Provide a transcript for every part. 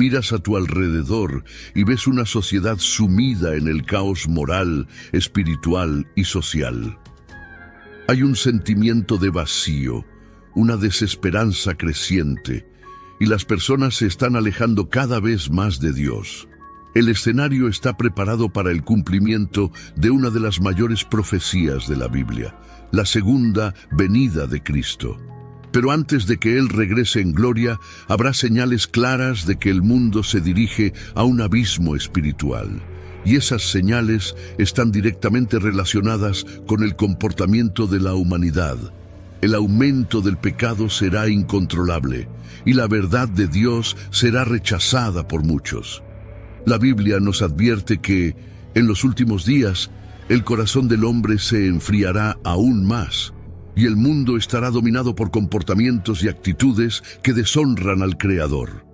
Miras a tu alrededor y ves una sociedad sumida en el caos moral, espiritual y social. Hay un sentimiento de vacío, una desesperanza creciente, y las personas se están alejando cada vez más de Dios. El escenario está preparado para el cumplimiento de una de las mayores profecías de la Biblia, la segunda venida de Cristo. Pero antes de que Él regrese en gloria, habrá señales claras de que el mundo se dirige a un abismo espiritual. Y esas señales están directamente relacionadas con el comportamiento de la humanidad. El aumento del pecado será incontrolable, y la verdad de Dios será rechazada por muchos. La Biblia nos advierte que, en los últimos días, el corazón del hombre se enfriará aún más, y el mundo estará dominado por comportamientos y actitudes que deshonran al Creador.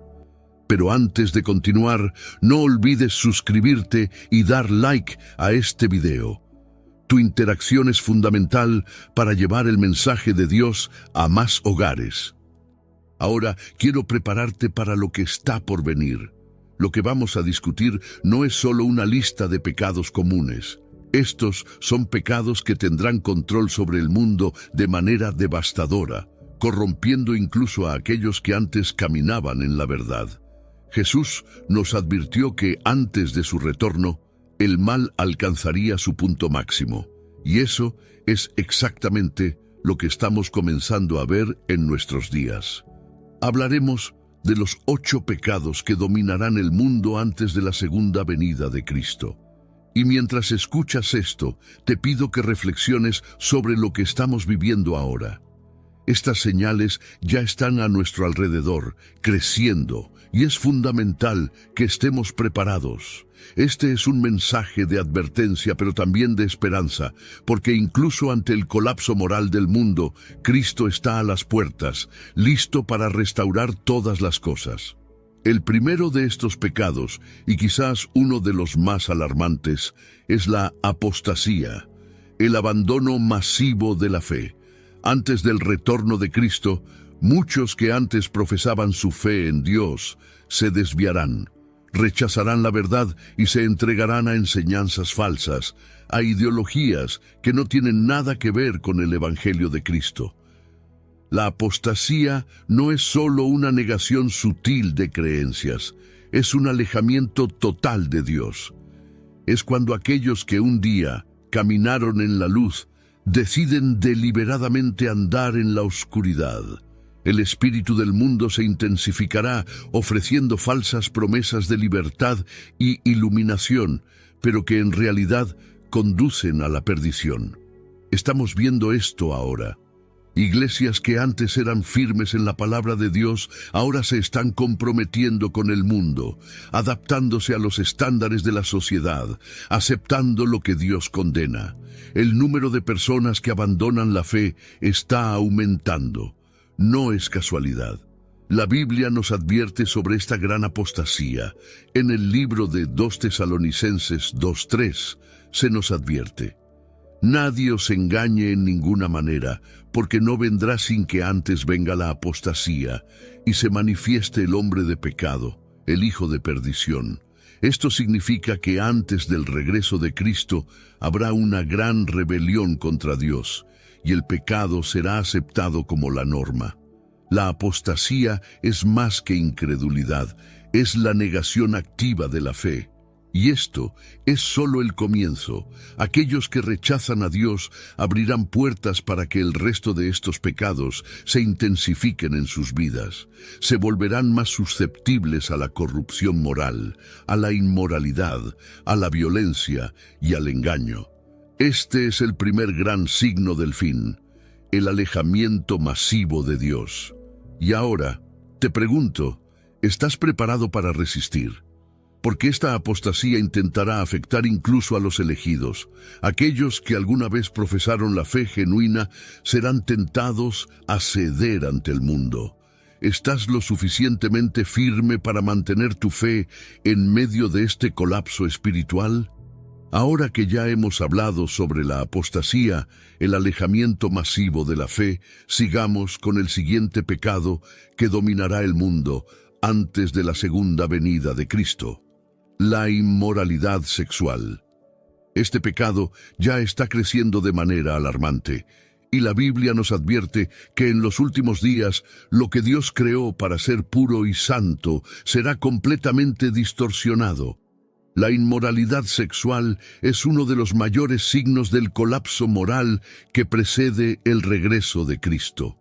Pero antes de continuar, no olvides suscribirte y dar like a este video. Tu interacción es fundamental para llevar el mensaje de Dios a más hogares. Ahora quiero prepararte para lo que está por venir. Lo que vamos a discutir no es solo una lista de pecados comunes. Estos son pecados que tendrán control sobre el mundo de manera devastadora, corrompiendo incluso a aquellos que antes caminaban en la verdad. Jesús nos advirtió que antes de su retorno, el mal alcanzaría su punto máximo. Y eso es exactamente lo que estamos comenzando a ver en nuestros días. Hablaremos de los 8 pecados que dominarán el mundo antes de la segunda venida de Cristo. Y mientras escuchas esto, te pido que reflexiones sobre lo que estamos viviendo ahora. Estas señales ya están a nuestro alrededor, creciendo, y es fundamental que estemos preparados. Este es un mensaje de advertencia, pero también de esperanza, porque incluso ante el colapso moral del mundo, Cristo está a las puertas, listo para restaurar todas las cosas. El primero de estos pecados, y quizás uno de los más alarmantes, es la apostasía, el abandono masivo de la fe. Antes del retorno de Cristo, muchos que antes profesaban su fe en Dios se desviarán, rechazarán la verdad y se entregarán a enseñanzas falsas, a ideologías que no tienen nada que ver con el Evangelio de Cristo. La apostasía no es solo una negación sutil de creencias, es un alejamiento total de Dios. Es cuando aquellos que un día caminaron en la luz deciden deliberadamente andar en la oscuridad. El espíritu del mundo se intensificará ofreciendo falsas promesas de libertad y iluminación, pero que en realidad conducen a la perdición. Estamos viendo esto ahora. Iglesias que antes eran firmes en la palabra de Dios, ahora se están comprometiendo con el mundo, adaptándose a los estándares de la sociedad, aceptando lo que Dios condena. El número de personas que abandonan la fe está aumentando. No es casualidad. La Biblia nos advierte sobre esta gran apostasía. En el libro de 2 Tesalonicenses 2:3 se nos advierte: nadie os engañe en ninguna manera, porque no vendrá sin que antes venga la apostasía y se manifieste el hombre de pecado, el hijo de perdición. Esto significa que antes del regreso de Cristo habrá una gran rebelión contra Dios y el pecado será aceptado como la norma. La apostasía es más que incredulidad, es la negación activa de la fe. Y esto es solo el comienzo. Aquellos que rechazan a Dios abrirán puertas para que el resto de estos pecados se intensifiquen en sus vidas. Se volverán más susceptibles a la corrupción moral, a la inmoralidad, a la violencia y al engaño. Este es el primer gran signo del fin, el alejamiento masivo de Dios. Y ahora, te pregunto, ¿estás preparado para resistir? Porque esta apostasía intentará afectar incluso a los elegidos. Aquellos que alguna vez profesaron la fe genuina serán tentados a ceder ante el mundo. ¿Estás lo suficientemente firme para mantener tu fe en medio de este colapso espiritual? Ahora que ya hemos hablado sobre la apostasía, el alejamiento masivo de la fe, sigamos con el siguiente pecado que dominará el mundo antes de la segunda venida de Cristo: la inmoralidad sexual. Este pecado ya está creciendo de manera alarmante, y la Biblia nos advierte que en los últimos días lo que Dios creó para ser puro y santo será completamente distorsionado. La inmoralidad sexual es uno de los mayores signos del colapso moral que precede el regreso de Cristo.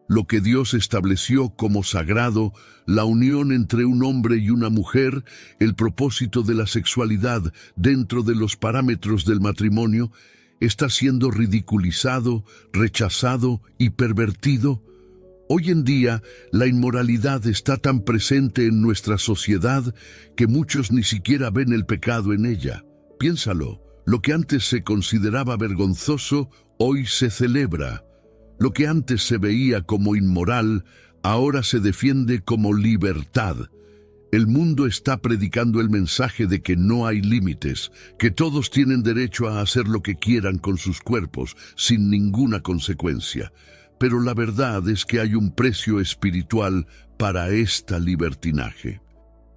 Lo que Dios estableció como sagrado, la unión entre un hombre y una mujer, el propósito de la sexualidad dentro de los parámetros del matrimonio, está siendo ridiculizado, rechazado y pervertido. Hoy en día, la inmoralidad está tan presente en nuestra sociedad que muchos ni siquiera ven el pecado en ella. Piénsalo, lo que antes se consideraba vergonzoso, hoy se celebra. Lo que antes se veía como inmoral, ahora se defiende como libertad. El mundo está predicando el mensaje de que no hay límites, que todos tienen derecho a hacer lo que quieran con sus cuerpos, sin ninguna consecuencia. Pero la verdad es que hay un precio espiritual para esta libertinaje.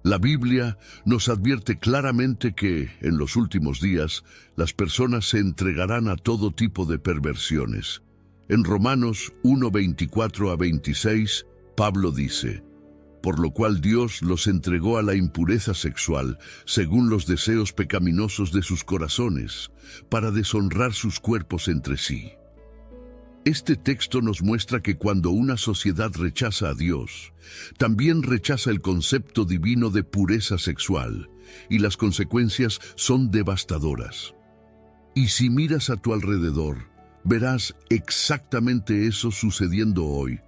La Biblia nos advierte claramente que, en los últimos días, las personas se entregarán a todo tipo de perversiones. En Romanos 1:24-26, Pablo dice: por lo cual Dios los entregó a la impureza sexual, según los deseos pecaminosos de sus corazones, para deshonrar sus cuerpos entre sí. Este texto nos muestra que cuando una sociedad rechaza a Dios, también rechaza el concepto divino de pureza sexual, y las consecuencias son devastadoras. Y si miras a tu alrededor, verás exactamente eso sucediendo hoy.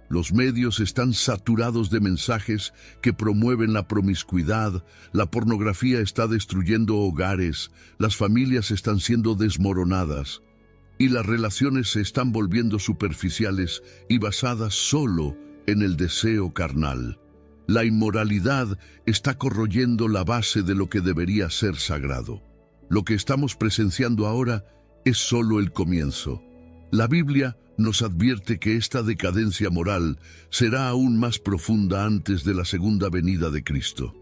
Los medios están saturados de mensajes que promueven la promiscuidad, la pornografía está destruyendo hogares, las familias están siendo desmoronadas y las relaciones se están volviendo superficiales y basadas solo en el deseo carnal. La inmoralidad está corroyendo la base de lo que debería ser sagrado. Lo que estamos presenciando ahora es solo el comienzo. La Biblia nos advierte que esta decadencia moral será aún más profunda antes de la segunda venida de Cristo.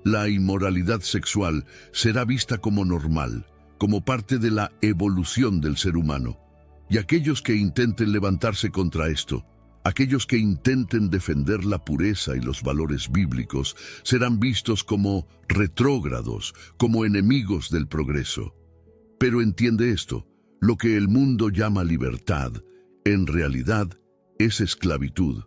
La inmoralidad sexual será vista como normal, como parte de la evolución del ser humano. Y aquellos que intenten levantarse contra esto, aquellos que intenten defender la pureza y los valores bíblicos, serán vistos como retrógrados, como enemigos del progreso. Pero entiende esto: lo que el mundo llama libertad, en realidad es esclavitud.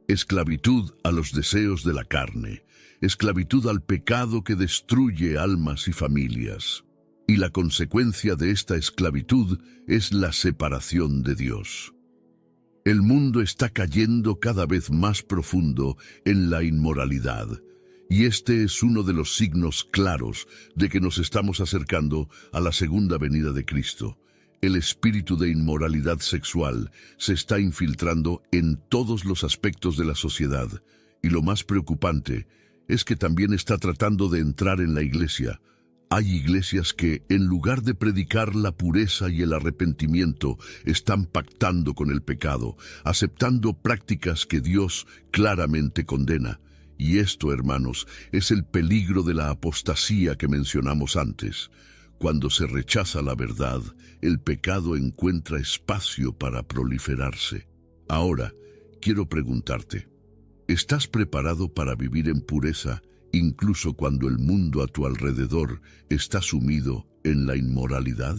Esclavitud a los deseos de la carne, esclavitud al pecado que destruye almas y familias. Y la consecuencia de esta esclavitud es la separación de Dios. El mundo está cayendo cada vez más profundo en la inmoralidad, y este es uno de los signos claros de que nos estamos acercando a la segunda venida de Cristo. El espíritu de inmoralidad sexual se está infiltrando en todos los aspectos de la sociedad, y lo más preocupante es que también está tratando de entrar en la iglesia. Hay iglesias que, en lugar de predicar la pureza y el arrepentimiento, están pactando con el pecado, aceptando prácticas que Dios claramente condena. Y esto, hermanos, es el peligro de la apostasía que mencionamos antes. Cuando se rechaza la verdad, el pecado encuentra espacio para proliferarse. Ahora, quiero preguntarte, ¿estás preparado para vivir en pureza, incluso cuando el mundo a tu alrededor está sumido en la inmoralidad?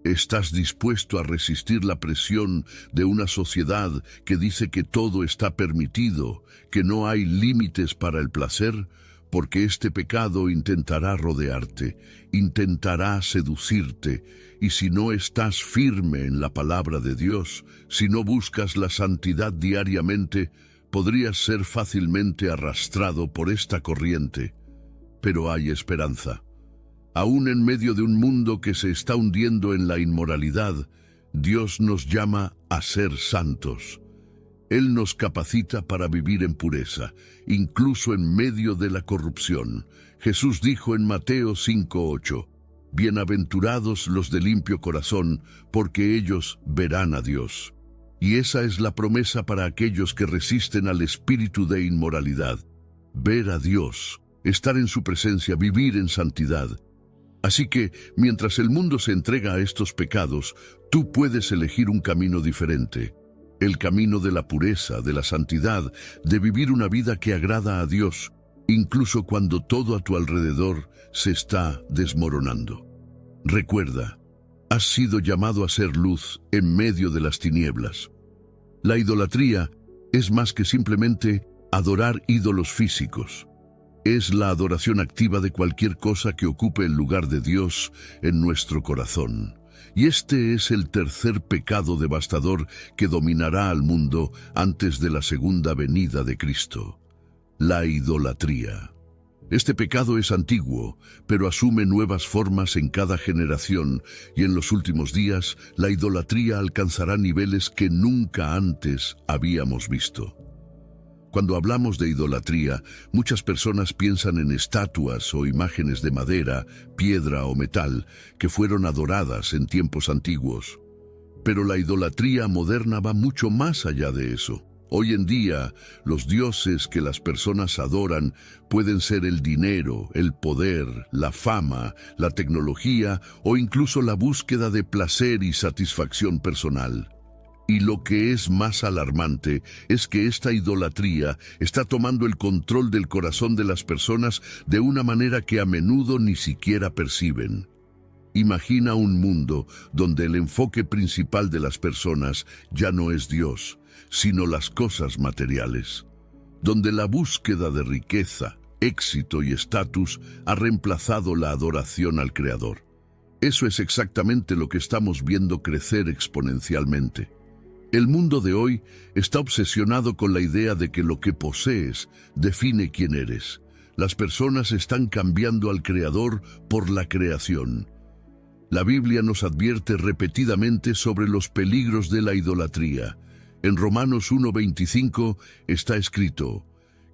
¿Estás dispuesto a resistir la presión de una sociedad que dice que todo está permitido, que no hay límites para el placer? Porque este pecado intentará rodearte, intentará seducirte, y si no estás firme en la palabra de Dios, si no buscas la santidad diariamente, podrías ser fácilmente arrastrado por esta corriente. Pero hay esperanza. Aún en medio de un mundo que se está hundiendo en la inmoralidad, Dios nos llama a ser santos. Él nos capacita para vivir en pureza, incluso en medio de la corrupción. Jesús dijo en Mateo 5:8, «Bienaventurados los de limpio corazón, porque ellos verán a Dios». Y esa es la promesa para aquellos que resisten al espíritu de inmoralidad. ver a Dios, estar en su presencia, vivir en santidad. Así que, mientras el mundo se entrega a estos pecados, tú puedes elegir un camino diferente. El camino de la pureza, de la santidad, de vivir una vida que agrada a Dios, incluso cuando todo a tu alrededor se está desmoronando. Recuerda, has sido llamado a ser luz en medio de las tinieblas. La idolatría es más que simplemente adorar ídolos físicos. Es la adoración activa de cualquier cosa que ocupe el lugar de Dios en nuestro corazón. Y este es el tercer pecado devastador que dominará al mundo antes de la segunda venida de Cristo: la idolatría. Este pecado es antiguo, pero asume nuevas formas en cada generación, y en los últimos días la idolatría alcanzará niveles que nunca antes habíamos visto. Cuando hablamos de idolatría, muchas personas piensan en estatuas o imágenes de madera, piedra o metal que fueron adoradas en tiempos antiguos. Pero la idolatría moderna va mucho más allá de eso. Hoy en día, los dioses que las personas adoran pueden ser el dinero, el poder, la fama, la tecnología o incluso la búsqueda de placer y satisfacción personal. Y lo que es más alarmante es que esta idolatría está tomando el control del corazón de las personas de una manera que a menudo ni siquiera perciben. Imagina un mundo donde el enfoque principal de las personas ya no es Dios, sino las cosas materiales, donde la búsqueda de riqueza, éxito y estatus ha reemplazado la adoración al Creador. Eso es exactamente lo que estamos viendo crecer exponencialmente. El mundo de hoy está obsesionado con la idea de que lo que posees define quién eres. Las personas están cambiando al Creador por la creación. La Biblia nos advierte repetidamente sobre los peligros de la idolatría. En Romanos 1:25 está escrito: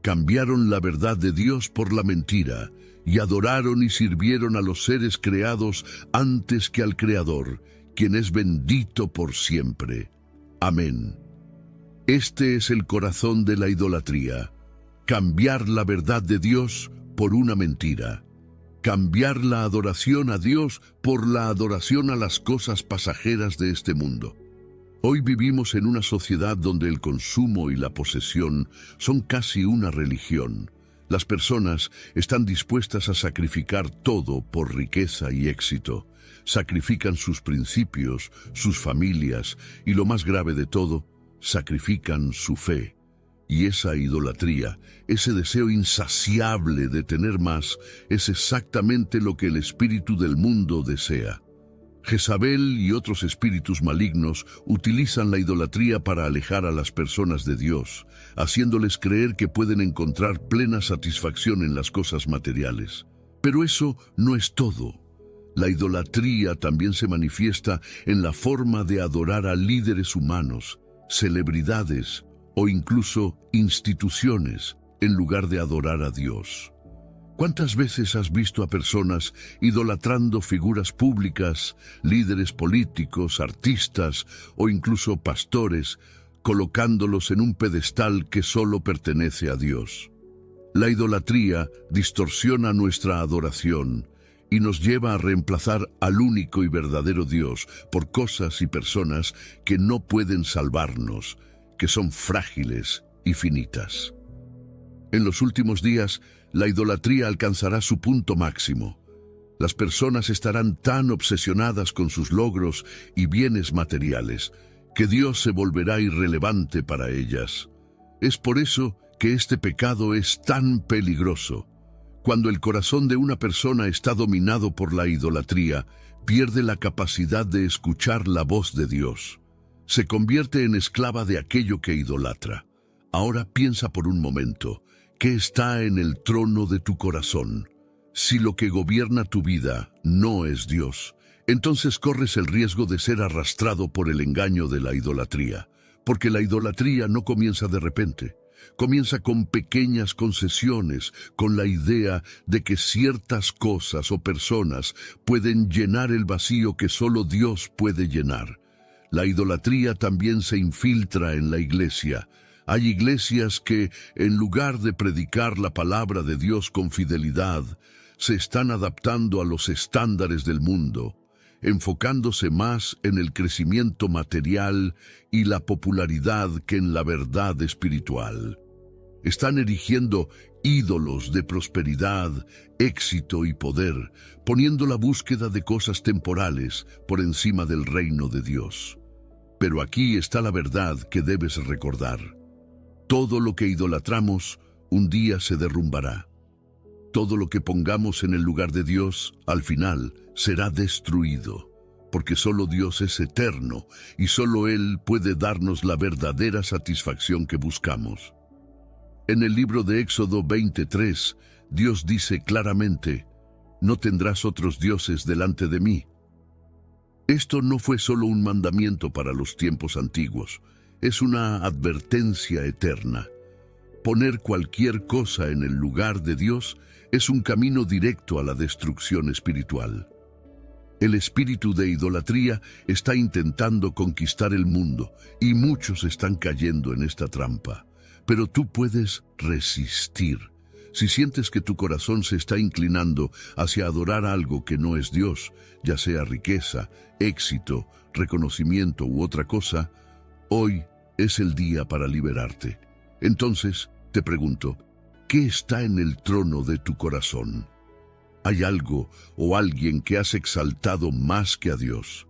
cambiaron la verdad de Dios por la mentira, y adoraron y sirvieron a los seres creados antes que al Creador, quien es bendito por siempre. Amén. Este es el corazón de la idolatría: cambiar la verdad de Dios por una mentira. Cambiar la adoración a Dios por la adoración a las cosas pasajeras de este mundo. Hoy vivimos en una sociedad donde el consumo y la posesión son casi una religión. Las personas están dispuestas a sacrificar todo por riqueza y éxito. Sacrifican sus principios, sus familias y, lo más grave de todo, sacrifican su fe. Y esa idolatría, ese deseo insaciable de tener más, es exactamente lo que el espíritu del mundo desea. Jezabel y otros espíritus malignos utilizan la idolatría para alejar a las personas de Dios, haciéndoles creer que pueden encontrar plena satisfacción en las cosas materiales. Pero eso no es todo. La idolatría también se manifiesta en la forma de adorar a líderes humanos, celebridades o incluso instituciones, en lugar de adorar a Dios. ¿Cuántas veces has visto a personas idolatrando figuras públicas, líderes políticos, artistas o incluso pastores, colocándolos en un pedestal que solo pertenece a Dios? La idolatría distorsiona nuestra adoración y nos lleva a reemplazar al único y verdadero Dios por cosas y personas que no pueden salvarnos, que son frágiles y finitas. En los últimos días, la idolatría alcanzará su punto máximo. Las personas estarán tan obsesionadas con sus logros y bienes materiales que Dios se volverá irrelevante para ellas. Es por eso que este pecado es tan peligroso. Cuando el corazón de una persona está dominado por la idolatría, pierde la capacidad de escuchar la voz de Dios. Se convierte en esclava de aquello que idolatra. Ahora piensa por un momento, ¿qué está en el trono de tu corazón? Si lo que gobierna tu vida no es Dios, entonces corres el riesgo de ser arrastrado por el engaño de la idolatría, porque la idolatría no comienza de repente. Comienza con pequeñas concesiones, con la idea de que ciertas cosas o personas pueden llenar el vacío que solo Dios puede llenar. La idolatría también se infiltra en la iglesia. Hay iglesias que, en lugar de predicar la palabra de Dios con fidelidad, se están adaptando a los estándares del mundo, enfocándose más en el crecimiento material y la popularidad que en la verdad espiritual. Están erigiendo ídolos de prosperidad, éxito y poder, poniendo la búsqueda de cosas temporales por encima del reino de Dios. Pero aquí está la verdad que debes recordar. Todo lo que idolatramos un día se derrumbará. Todo lo que pongamos en el lugar de Dios, al final, será destruido, porque solo Dios es eterno y solo Él puede darnos la verdadera satisfacción que buscamos. En el libro de Éxodo 23, Dios dice claramente: «No tendrás otros dioses delante de mí». Esto no fue solo un mandamiento para los tiempos antiguos, es una advertencia eterna. Poner cualquier cosa en el lugar de Dios es un camino directo a la destrucción espiritual. El espíritu de idolatría está intentando conquistar el mundo y muchos están cayendo en esta trampa. Pero tú puedes resistir. Si sientes que tu corazón se está inclinando hacia adorar algo que no es Dios, ya sea riqueza, éxito, reconocimiento u otra cosa, hoy es el día para liberarte. Entonces, te pregunto, ¿qué está en el trono de tu corazón? ¿Hay algo o alguien que has exaltado más que a Dios?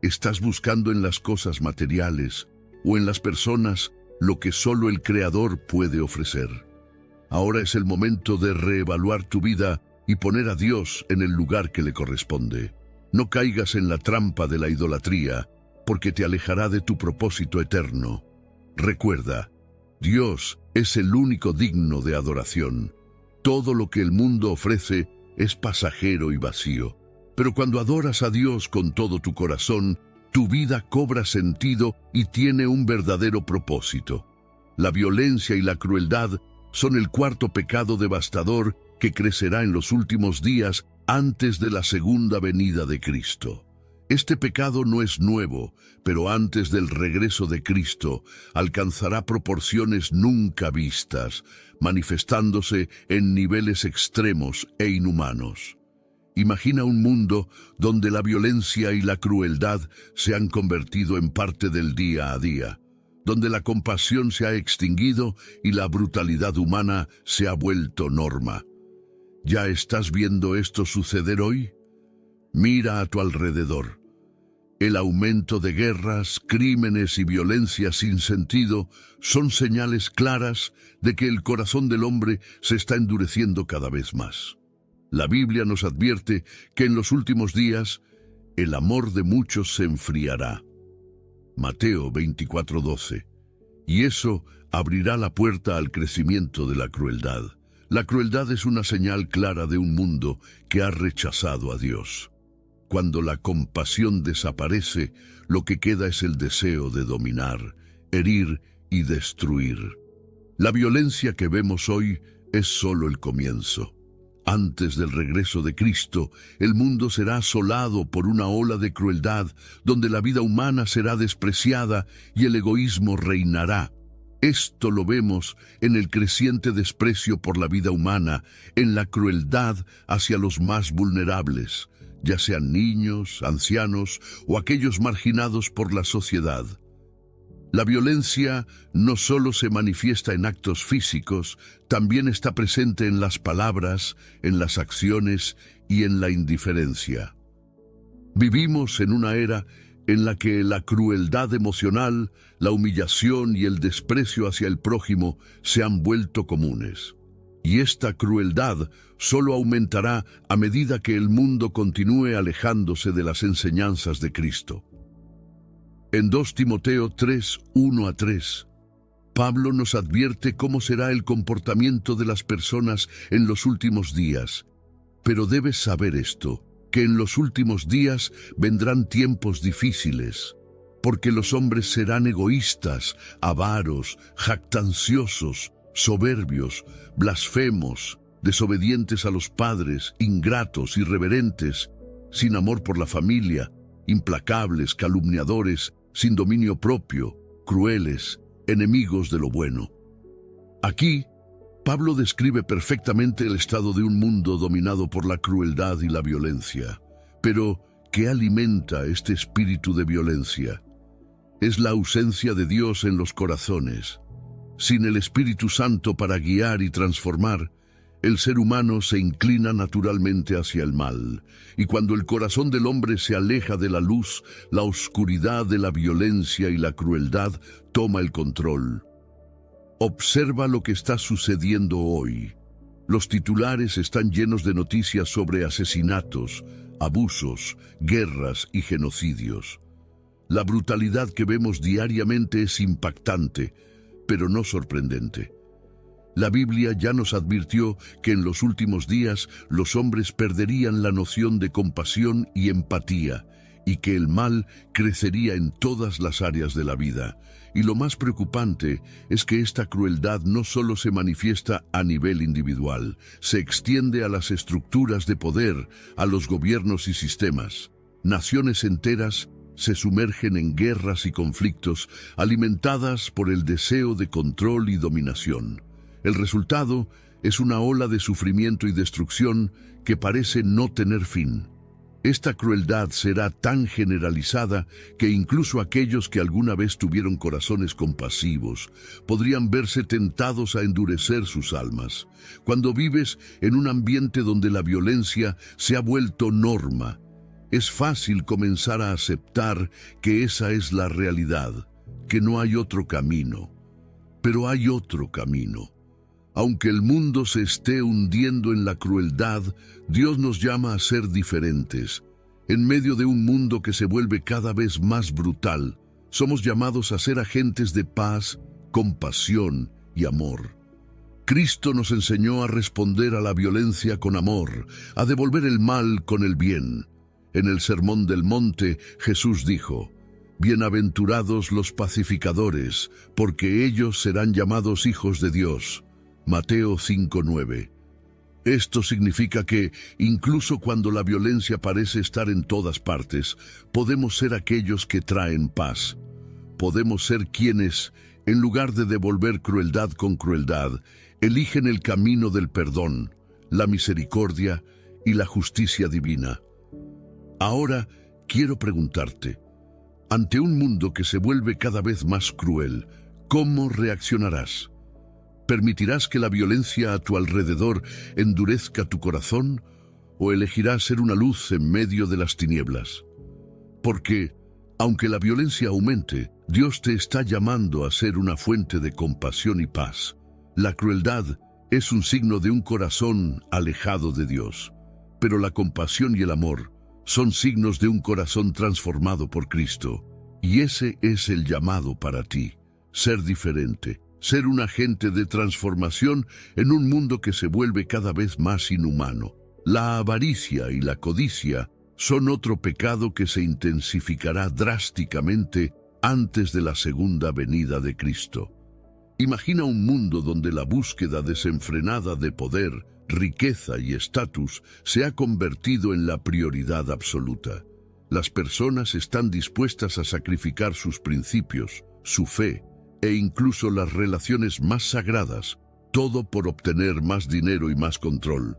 ¿Estás buscando en las cosas materiales o en las personas lo que solo el Creador puede ofrecer? Ahora es el momento de reevaluar tu vida y poner a Dios en el lugar que le corresponde. No caigas en la trampa de la idolatría, porque te alejará de tu propósito eterno. Recuerda, Dios es el único digno de adoración. Todo lo que el mundo ofrece es pasajero y vacío. Pero cuando adoras a Dios con todo tu corazón, tu vida cobra sentido y tiene un verdadero propósito. La violencia y la crueldad son el cuarto pecado devastador que crecerá en los últimos días antes de la segunda venida de Cristo. Este pecado no es nuevo, pero antes del regreso de Cristo alcanzará proporciones nunca vistas, manifestándose en niveles extremos e inhumanos. Imagina un mundo donde la violencia y la crueldad se han convertido en parte del día a día, donde la compasión se ha extinguido y la brutalidad humana se ha vuelto norma. ¿Ya estás viendo esto suceder hoy? Mira a tu alrededor. El aumento de guerras, crímenes y violencia sin sentido son señales claras de que el corazón del hombre se está endureciendo cada vez más. La Biblia nos advierte que en los últimos días el amor de muchos se enfriará. Mateo 24:12. Y eso abrirá la puerta al crecimiento de la crueldad. La crueldad es una señal clara de un mundo que ha rechazado a Dios. Cuando la compasión desaparece, lo que queda es el deseo de dominar, herir y destruir. La violencia que vemos hoy es solo el comienzo. Antes del regreso de Cristo, el mundo será asolado por una ola de crueldad, donde la vida humana será despreciada y el egoísmo reinará. Esto lo vemos en el creciente desprecio por la vida humana, en la crueldad hacia los más vulnerables, ya sean niños, ancianos o aquellos marginados por la sociedad. La violencia no solo se manifiesta en actos físicos, también está presente en las palabras, en las acciones y en la indiferencia. Vivimos en una era en la que la crueldad emocional, la humillación y el desprecio hacia el prójimo se han vuelto comunes. Y esta crueldad solo aumentará a medida que el mundo continúe alejándose de las enseñanzas de Cristo. En 2 Timoteo 3, 1-3, Pablo nos advierte cómo será el comportamiento de las personas en los últimos días. Pero debes saber esto, que en los últimos días vendrán tiempos difíciles, porque los hombres serán egoístas, avaros, jactanciosos, soberbios, blasfemos, desobedientes a los padres, ingratos, irreverentes, sin amor por la familia, implacables, calumniadores, sin dominio propio, crueles, enemigos de lo bueno. Aquí, Pablo describe perfectamente el estado de un mundo dominado por la crueldad y la violencia. Pero, ¿qué alimenta este espíritu de violencia? Es la ausencia de Dios en los corazones. Sin el Espíritu Santo para guiar y transformar, el ser humano se inclina naturalmente hacia el mal, y cuando el corazón del hombre se aleja de la luz, la oscuridad de la violencia y la crueldad toma el control. Observa lo que está sucediendo hoy. Los titulares están llenos de noticias sobre asesinatos, abusos, guerras y genocidios. La brutalidad que vemos diariamente es impactante, pero no sorprendente. La Biblia ya nos advirtió que en los últimos días los hombres perderían la noción de compasión y empatía, y que el mal crecería en todas las áreas de la vida. Y lo más preocupante es que esta crueldad no solo se manifiesta a nivel individual, se extiende a las estructuras de poder, a los gobiernos y sistemas. Naciones enteras se sumergen en guerras y conflictos alimentadas por el deseo de control y dominación. El resultado es una ola de sufrimiento y destrucción que parece no tener fin. Esta crueldad será tan generalizada que incluso aquellos que alguna vez tuvieron corazones compasivos podrían verse tentados a endurecer sus almas. Cuando vives en un ambiente donde la violencia se ha vuelto norma, es fácil comenzar a aceptar que esa es la realidad, que no hay otro camino. Pero hay otro camino. Aunque el mundo se esté hundiendo en la crueldad, Dios nos llama a ser diferentes. En medio de un mundo que se vuelve cada vez más brutal, somos llamados a ser agentes de paz, compasión y amor. Cristo nos enseñó a responder a la violencia con amor, a devolver el mal con el bien. En el Sermón del Monte, Jesús dijo: «Bienaventurados los pacificadores, porque ellos serán llamados hijos de Dios». Mateo 5:9. Esto significa que, incluso cuando la violencia parece estar en todas partes, podemos ser aquellos que traen paz. Podemos ser quienes, en lugar de devolver crueldad con crueldad, eligen el camino del perdón, la misericordia y la justicia divina. Ahora, quiero preguntarte, ante un mundo que se vuelve cada vez más cruel, ¿cómo reaccionarás? ¿Permitirás que la violencia a tu alrededor endurezca tu corazón o elegirás ser una luz en medio de las tinieblas? Porque, aunque la violencia aumente, Dios te está llamando a ser una fuente de compasión y paz. La crueldad es un signo de un corazón alejado de Dios, pero la compasión y el amor son signos de un corazón transformado por Cristo. Y ese es el llamado para ti, ser diferente. Ser un agente de transformación en un mundo que se vuelve cada vez más inhumano. La avaricia y la codicia son otro pecado que se intensificará drásticamente antes de la segunda venida de Cristo. Imagina un mundo donde la búsqueda desenfrenada de poder, riqueza y estatus se ha convertido en la prioridad absoluta. Las personas están dispuestas a sacrificar sus principios, su fe, e incluso las relaciones más sagradas, todo por obtener más dinero y más control.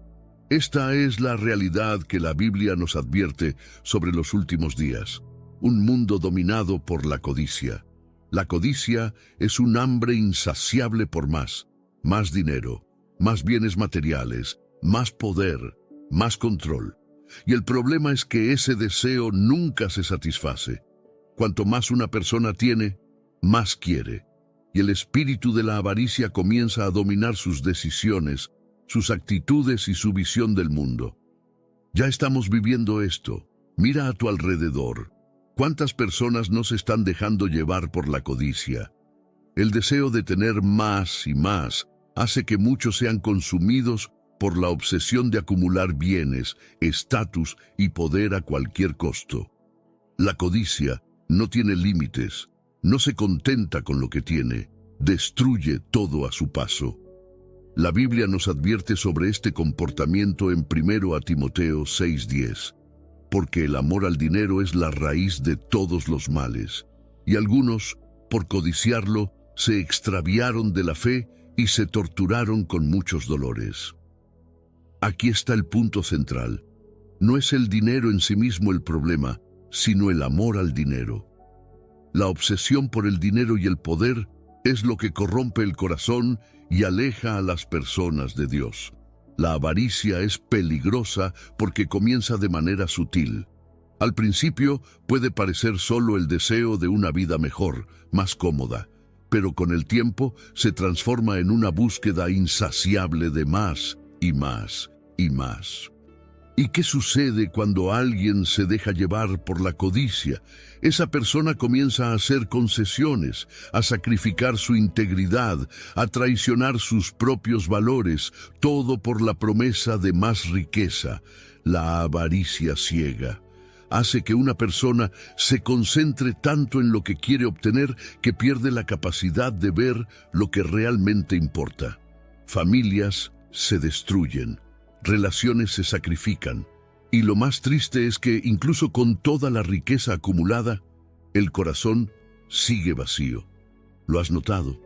Esta es la realidad que la Biblia nos advierte sobre los últimos días. Un mundo dominado por la codicia. La codicia es un hambre insaciable por más dinero, más bienes materiales, más poder, más control. Y el problema es que ese deseo nunca se satisface. Cuanto más una persona tiene, más quiere. Y el espíritu de la avaricia comienza a dominar sus decisiones, sus actitudes y su visión del mundo. Ya estamos viviendo esto. Mira a tu alrededor. ¿Cuántas personas no se están dejando llevar por la codicia? El deseo de tener más y más hace que muchos sean consumidos por la obsesión de acumular bienes, estatus y poder a cualquier costo. La codicia no tiene límites. No se contenta con lo que tiene, destruye todo a su paso. La Biblia nos advierte sobre este comportamiento en 1 Timoteo 6:10, porque el amor al dinero es la raíz de todos los males, y algunos, por codiciarlo, se extraviaron de la fe y se torturaron con muchos dolores. Aquí está el punto central. No es el dinero en sí mismo el problema, sino el amor al dinero. La obsesión por el dinero y el poder es lo que corrompe el corazón y aleja a las personas de Dios. La avaricia es peligrosa porque comienza de manera sutil. Al principio puede parecer solo el deseo de una vida mejor, más cómoda, pero con el tiempo se transforma en una búsqueda insaciable de más y más y más. ¿Y qué sucede cuando alguien se deja llevar por la codicia? Esa persona comienza a hacer concesiones, a sacrificar su integridad, a traicionar sus propios valores, todo por la promesa de más riqueza. La avaricia ciega hace que una persona se concentre tanto en lo que quiere obtener que pierde la capacidad de ver lo que realmente importa. Familias se destruyen, relaciones se sacrifican, y lo más triste es que incluso con toda la riqueza acumulada, el corazón sigue vacío. ¿Lo has notado?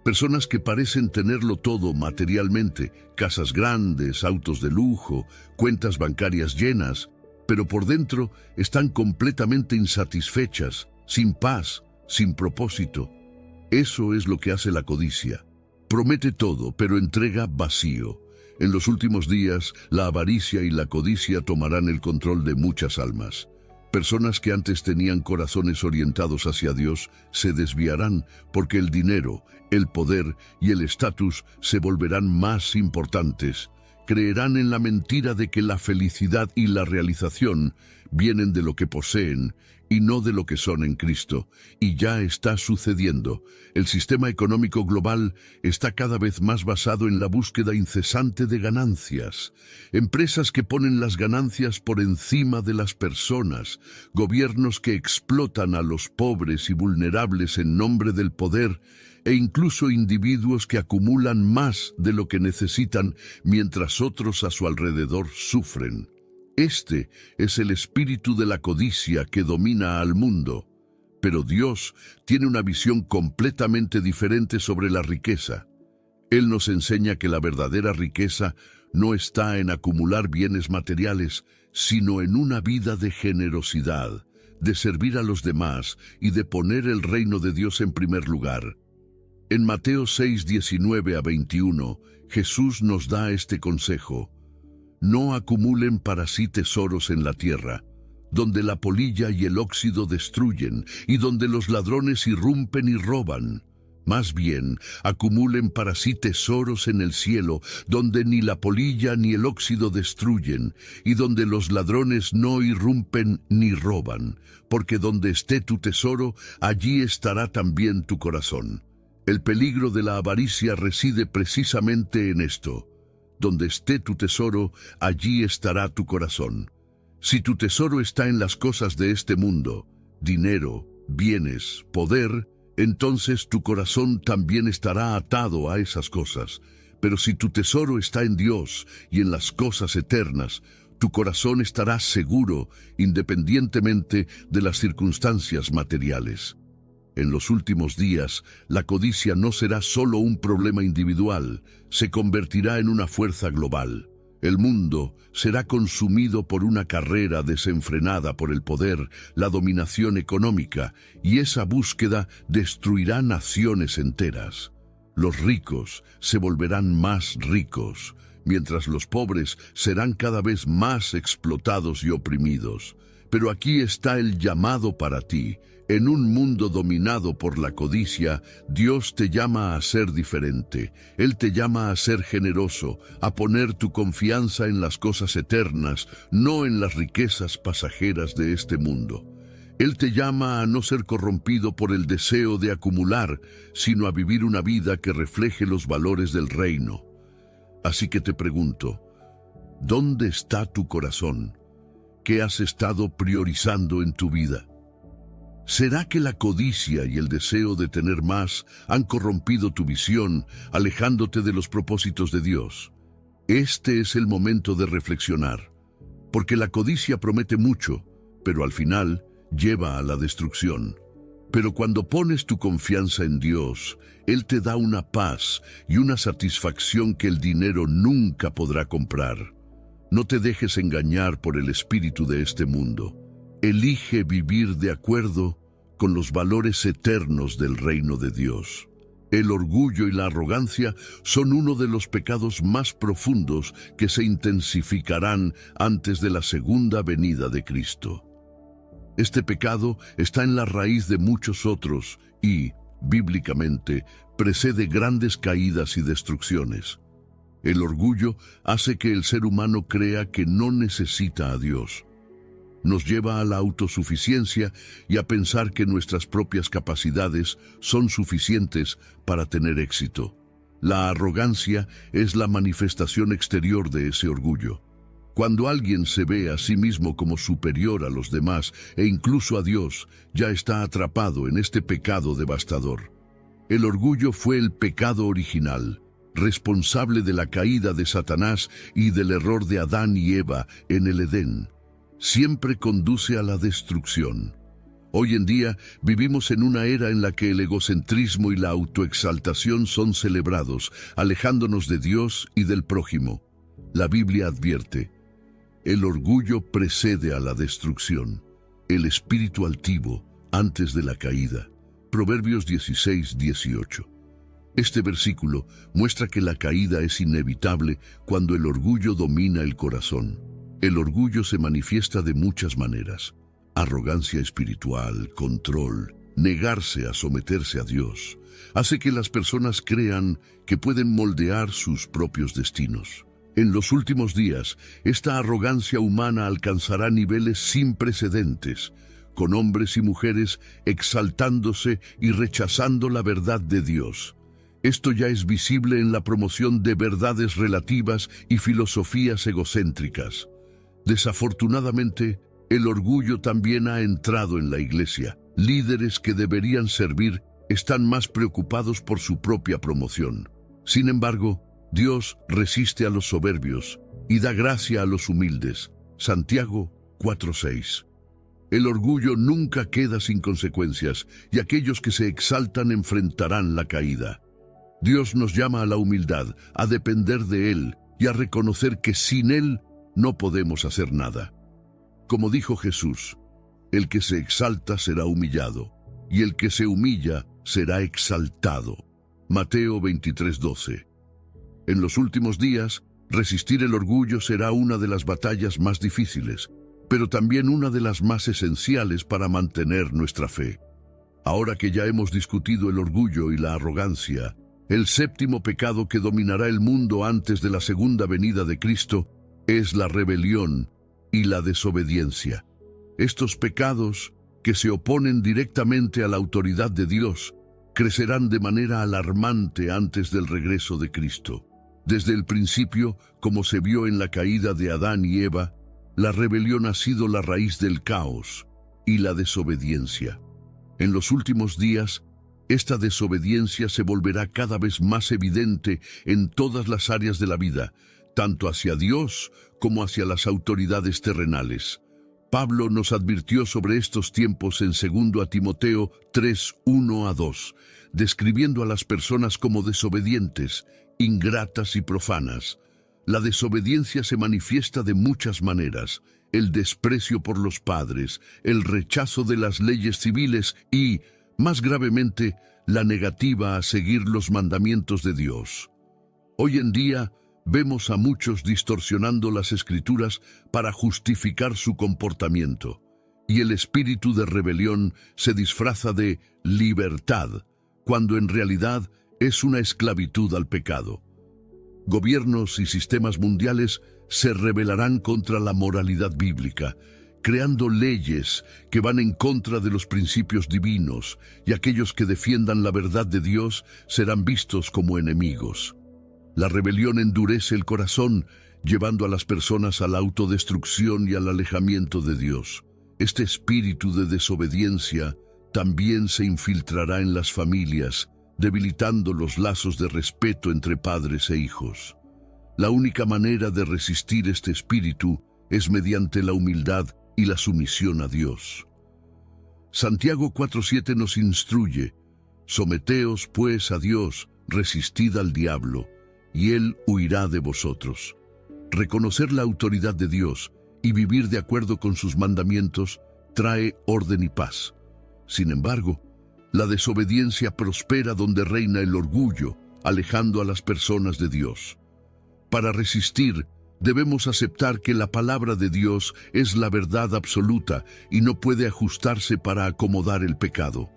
Personas que parecen tenerlo todo materialmente, casas grandes, autos de lujo, cuentas bancarias llenas, pero por dentro están completamente insatisfechas, sin paz, sin propósito. Eso es lo que hace la codicia. Promete todo, pero entrega vacío. En los últimos días, la avaricia y la codicia tomarán el control de muchas almas. Personas que antes tenían corazones orientados hacia Dios se desviarán porque el dinero, el poder y el estatus se volverán más importantes. Creerán en la mentira de que la felicidad y la realización vienen de lo que poseen y no de lo que son en Cristo. Y ya está sucediendo. El sistema económico global está cada vez más basado en la búsqueda incesante de ganancias. Empresas que ponen las ganancias por encima de las personas, gobiernos que explotan a los pobres y vulnerables en nombre del poder, e incluso individuos que acumulan más de lo que necesitan mientras otros a su alrededor sufren. Este es el espíritu de la codicia que domina al mundo. Pero Dios tiene una visión completamente diferente sobre la riqueza. Él nos enseña que la verdadera riqueza no está en acumular bienes materiales, sino en una vida de generosidad, de servir a los demás y de poner el reino de Dios en primer lugar. En Mateo 6, 19 a 21, Jesús nos da este consejo: no acumulen para sí tesoros en la tierra, donde la polilla y el óxido destruyen, y donde los ladrones irrumpen y roban. Más bien, acumulen para sí tesoros en el cielo, donde ni la polilla ni el óxido destruyen, y donde los ladrones no irrumpen ni roban, porque donde esté tu tesoro, allí estará también tu corazón. El peligro de la avaricia reside precisamente en esto. Donde esté tu tesoro, allí estará tu corazón. Si tu tesoro está en las cosas de este mundo, dinero, bienes, poder, entonces tu corazón también estará atado a esas cosas. Pero si tu tesoro está en Dios y en las cosas eternas, tu corazón estará seguro independientemente de las circunstancias materiales. En los últimos días, la codicia no será solo un problema individual, se convertirá en una fuerza global. El mundo será consumido por una carrera desenfrenada por el poder, la dominación económica, y esa búsqueda destruirá naciones enteras. Los ricos se volverán más ricos, mientras los pobres serán cada vez más explotados y oprimidos. Pero aquí está el llamado para ti. En un mundo dominado por la codicia, Dios te llama a ser diferente. Él te llama a ser generoso, a poner tu confianza en las cosas eternas, no en las riquezas pasajeras de este mundo. Él te llama a no ser corrompido por el deseo de acumular, sino a vivir una vida que refleje los valores del reino. Así que te pregunto, ¿dónde está tu corazón? ¿Qué has estado priorizando en tu vida? ¿Será que la codicia y el deseo de tener más han corrompido tu visión, alejándote de los propósitos de Dios? Este es el momento de reflexionar, porque la codicia promete mucho, pero al final lleva a la destrucción. Pero cuando pones tu confianza en Dios, Él te da una paz y una satisfacción que el dinero nunca podrá comprar. No te dejes engañar por el espíritu de este mundo. Elige vivir de acuerdo con los valores eternos del reino de Dios. El orgullo y la arrogancia son uno de los pecados más profundos que se intensificarán antes de la segunda venida de Cristo. Este pecado está en la raíz de muchos otros y, bíblicamente, precede grandes caídas y destrucciones. El orgullo hace que el ser humano crea que no necesita a Dios. Nos lleva a la autosuficiencia y a pensar que nuestras propias capacidades son suficientes para tener éxito. La arrogancia es la manifestación exterior de ese orgullo. Cuando alguien se ve a sí mismo como superior a los demás e incluso a Dios, ya está atrapado en este pecado devastador. El orgullo fue el pecado original, responsable de la caída de Satanás y del error de Adán y Eva en el Edén. Siempre conduce a la destrucción. Hoy en día vivimos en una era en la que el egocentrismo y la autoexaltación son celebrados, alejándonos de Dios y del prójimo. La Biblia advierte: el orgullo precede a la destrucción, el espíritu altivo antes de la caída. Proverbios 16:18. Este versículo muestra que la caída es inevitable cuando el orgullo domina el corazón. El orgullo se manifiesta de muchas maneras: arrogancia espiritual, control, negarse a someterse a Dios. Hace que las personas crean que pueden moldear sus propios destinos. En los últimos días, esta arrogancia humana alcanzará niveles sin precedentes, con hombres y mujeres exaltándose y rechazando la verdad de Dios. Esto ya es visible en la promoción de verdades relativas y filosofías egocéntricas. Desafortunadamente, el orgullo también ha entrado en la iglesia. Líderes que deberían servir están más preocupados por su propia promoción. Sin embargo, Dios resiste a los soberbios y da gracia a los humildes. Santiago 4:6. El orgullo nunca queda sin consecuencias, y aquellos que se exaltan enfrentarán la caída. Dios nos llama a la humildad, a depender de Él y a reconocer que sin Él no podemos hacer nada. Como dijo Jesús: el que se exalta será humillado, y el que se humilla será exaltado. Mateo 23:12. En los últimos días, resistir el orgullo será una de las batallas más difíciles, pero también una de las más esenciales para mantener nuestra fe. Ahora que ya hemos discutido el orgullo y la arrogancia, el séptimo pecado que dominará el mundo antes de la segunda venida de Cristo es la rebelión y la desobediencia. Estos pecados, que se oponen directamente a la autoridad de Dios, crecerán de manera alarmante antes del regreso de Cristo. Desde el principio, como se vio en la caída de Adán y Eva, la rebelión ha sido la raíz del caos y la desobediencia. En los últimos días, esta desobediencia se volverá cada vez más evidente en todas las áreas de la vida, tanto hacia Dios como hacia las autoridades terrenales. Pablo nos advirtió sobre estos tiempos en 2 Timoteo 3:1-2, describiendo a las personas como desobedientes, ingratas y profanas. La desobediencia se manifiesta de muchas maneras: el desprecio por los padres, el rechazo de las leyes civiles y, más gravemente, la negativa a seguir los mandamientos de Dios. Hoy en día, vemos a muchos distorsionando las Escrituras para justificar su comportamiento, y el espíritu de rebelión se disfraza de libertad, cuando en realidad es una esclavitud al pecado. Gobiernos y sistemas mundiales se rebelarán contra la moralidad bíblica, creando leyes que van en contra de los principios divinos, y aquellos que defiendan la verdad de Dios serán vistos como enemigos. La rebelión endurece el corazón, llevando a las personas a la autodestrucción y al alejamiento de Dios. Este espíritu de desobediencia también se infiltrará en las familias, debilitando los lazos de respeto entre padres e hijos. La única manera de resistir este espíritu es mediante la humildad y la sumisión a Dios. Santiago 4:7 nos instruye: someteos pues a Dios, resistid al diablo, y él huirá de vosotros. Reconocer la autoridad de Dios y vivir de acuerdo con sus mandamientos trae orden y paz. Sin embargo, la desobediencia prospera donde reina el orgullo, alejando a las personas de Dios. Para resistir, debemos aceptar que la palabra de Dios es la verdad absoluta y no puede ajustarse para acomodar el pecado.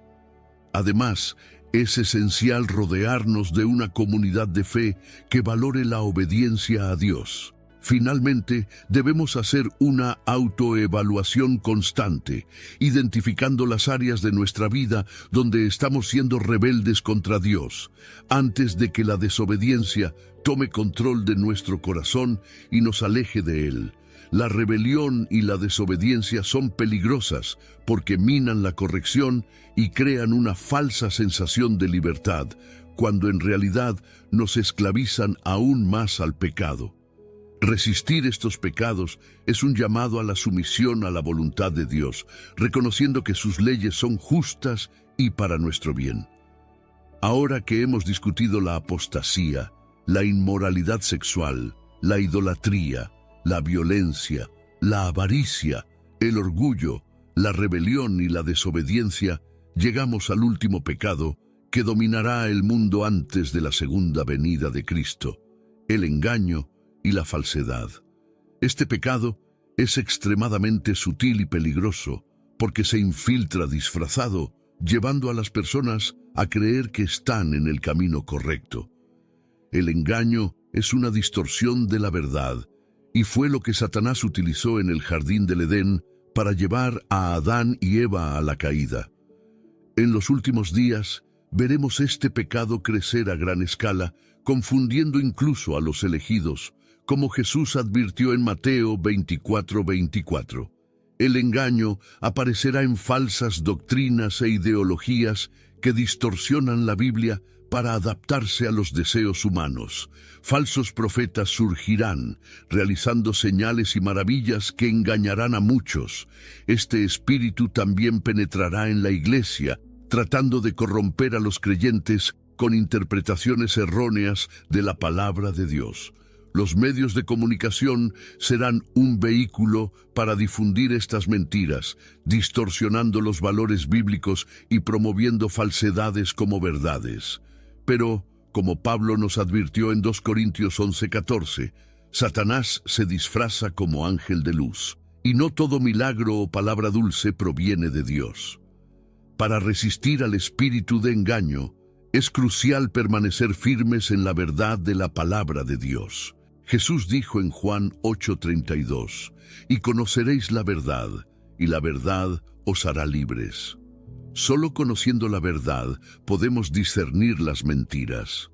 Además, es esencial rodearnos de una comunidad de fe que valore la obediencia a Dios. Finalmente, debemos hacer una autoevaluación constante, identificando las áreas de nuestra vida donde estamos siendo rebeldes contra Dios, antes de que la desobediencia tome control de nuestro corazón y nos aleje de Él. La rebelión y la desobediencia son peligrosas porque minan la corrección y crean una falsa sensación de libertad, cuando en realidad nos esclavizan aún más al pecado. Resistir estos pecados es un llamado a la sumisión a la voluntad de Dios, reconociendo que sus leyes son justas y para nuestro bien. Ahora que hemos discutido la apostasía, la inmoralidad sexual, la idolatría, la violencia, la avaricia, el orgullo, la rebelión y la desobediencia, llegamos al último pecado que dominará el mundo antes de la segunda venida de Cristo: el engaño y la falsedad. Este pecado es extremadamente sutil y peligroso porque se infiltra disfrazado, llevando a las personas a creer que están en el camino correcto. El engaño es una distorsión de la verdad y fue lo que Satanás utilizó en el jardín del Edén para llevar a Adán y Eva a la caída. En los últimos días veremos este pecado crecer a gran escala, confundiendo incluso a los elegidos, como Jesús advirtió en Mateo 24:24. El engaño aparecerá en falsas doctrinas e ideologías que distorsionan la Biblia para adaptarse a los deseos humanos. Falsos profetas surgirán, realizando señales y maravillas que engañarán a muchos. Este espíritu también penetrará en la iglesia, tratando de corromper a los creyentes con interpretaciones erróneas de la palabra de Dios. Los medios de comunicación serán un vehículo para difundir estas mentiras, distorsionando los valores bíblicos y promoviendo falsedades como verdades. Pero, como Pablo nos advirtió en 2 Corintios 11:14, Satanás se disfraza como ángel de luz, y no todo milagro o palabra dulce proviene de Dios. Para resistir al espíritu de engaño, es crucial permanecer firmes en la verdad de la palabra de Dios. Jesús dijo en Juan 8:32, «Y conoceréis la verdad, y la verdad os hará libres». Solo conociendo la verdad podemos discernir las mentiras.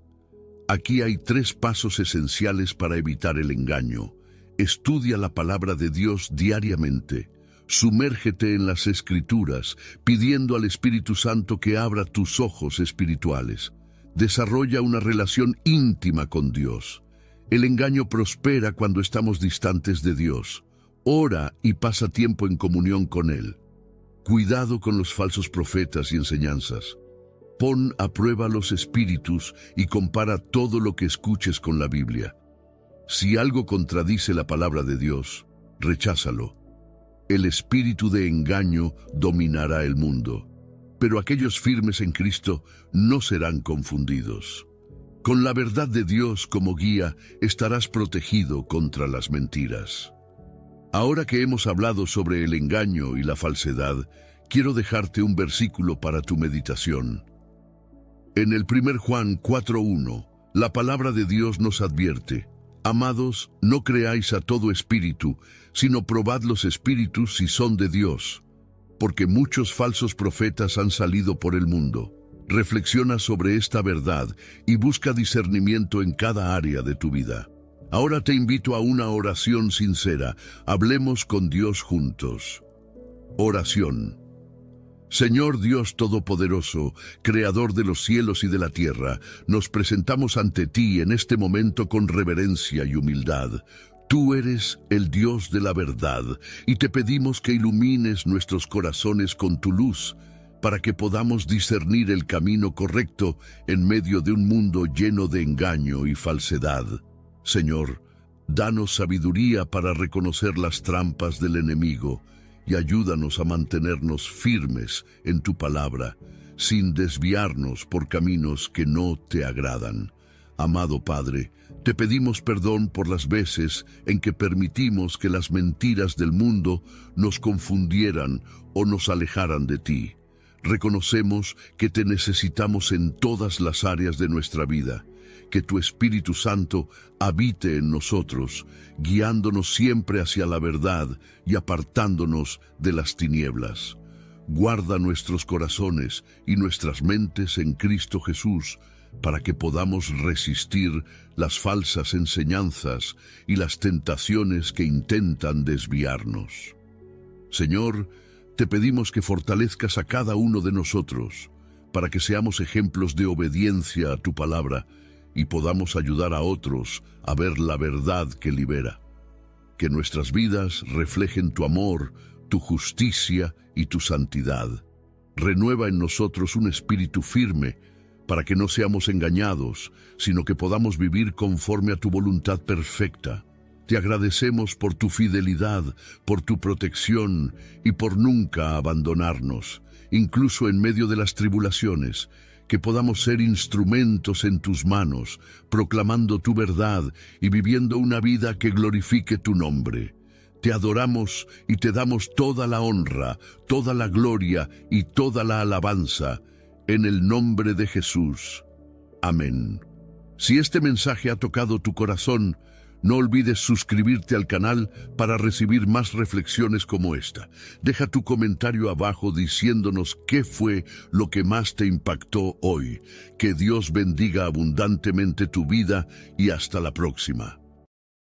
Aquí hay 3 pasos esenciales para evitar el engaño. Estudia la palabra de Dios diariamente. Sumérgete en las Escrituras, pidiendo al Espíritu Santo que abra tus ojos espirituales. Desarrolla una relación íntima con Dios. El engaño prospera cuando estamos distantes de Dios. Ora y pasa tiempo en comunión con Él. Cuidado con los falsos profetas y enseñanzas. Pon a prueba los espíritus y compara todo lo que escuches con la Biblia. Si algo contradice la palabra de Dios, recházalo. El espíritu de engaño dominará el mundo, pero aquellos firmes en Cristo no serán confundidos. Con la verdad de Dios como guía, estarás protegido contra las mentiras. Ahora que hemos hablado sobre el engaño y la falsedad, quiero dejarte un versículo para tu meditación. En el 1 Juan 4:1, la palabra de Dios nos advierte: «Amados, no creáis a todo espíritu, sino probad los espíritus si son de Dios, porque muchos falsos profetas han salido por el mundo». Reflexiona sobre esta verdad y busca discernimiento en cada área de tu vida. Ahora te invito a una oración sincera. Hablemos con Dios juntos. Oración. Señor Dios Todopoderoso, Creador de los cielos y de la tierra, nos presentamos ante ti en este momento con reverencia y humildad. Tú eres el Dios de la verdad, y te pedimos que ilumines nuestros corazones con tu luz, para que podamos discernir el camino correcto en medio de un mundo lleno de engaño y falsedad. Señor, danos sabiduría para reconocer las trampas del enemigo y ayúdanos a mantenernos firmes en tu palabra, sin desviarnos por caminos que no te agradan. Amado Padre, te pedimos perdón por las veces en que permitimos que las mentiras del mundo nos confundieran o nos alejaran de ti. Reconocemos que te necesitamos en todas las áreas de nuestra vida, que tu Espíritu Santo habite en nosotros, guiándonos siempre hacia la verdad y apartándonos de las tinieblas. Guarda nuestros corazones y nuestras mentes en Cristo Jesús, para que podamos resistir las falsas enseñanzas y las tentaciones que intentan desviarnos. Señor, te pedimos que fortalezcas a cada uno de nosotros, para que seamos ejemplos de obediencia a tu palabra y podamos ayudar a otros a ver la verdad que libera. Que nuestras vidas reflejen tu amor, tu justicia y tu santidad. Renueva en nosotros un espíritu firme, para que no seamos engañados, sino que podamos vivir conforme a tu voluntad perfecta. Te agradecemos por tu fidelidad, por tu protección y por nunca abandonarnos, incluso en medio de las tribulaciones, que podamos ser instrumentos en tus manos, proclamando tu verdad y viviendo una vida que glorifique tu nombre. Te adoramos y te damos toda la honra, toda la gloria y toda la alabanza, en el nombre de Jesús. Amén. Si este mensaje ha tocado tu corazón, no olvides suscribirte al canal para recibir más reflexiones como esta. Deja tu comentario abajo diciéndonos qué fue lo que más te impactó hoy. Que Dios bendiga abundantemente tu vida y hasta la próxima.